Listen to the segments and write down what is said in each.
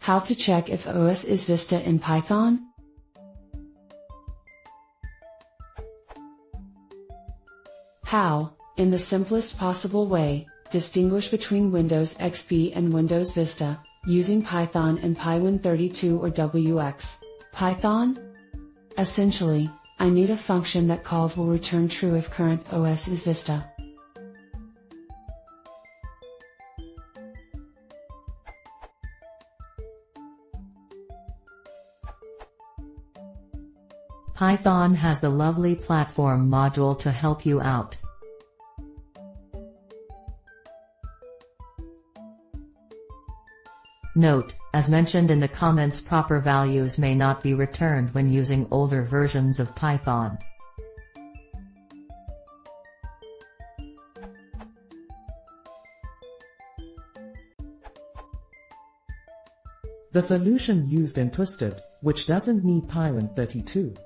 How to check if OS is Vista in Python? How, in the simplest possible way, distinguish between Windows XP and Windows Vista, using Python and Pywin32 or WX. Python? Essentially, I need a function that called will return true if current OS is Vista. Python has the lovely platform module to help you out. Note, as mentioned in the comments, proper values may not be returned when using older versions of Python. The solution used in Twisted, which doesn't need Pywin32.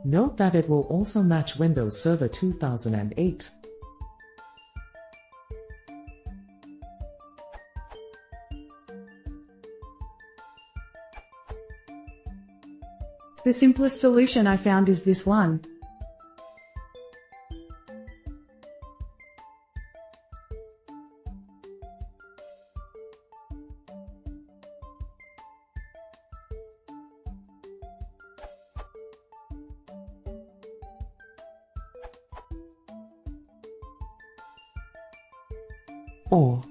Note that it will also match Windows Server 2008. The simplest solution I found is this one. Or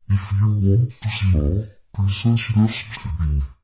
if you want to see more, please consider subscribing.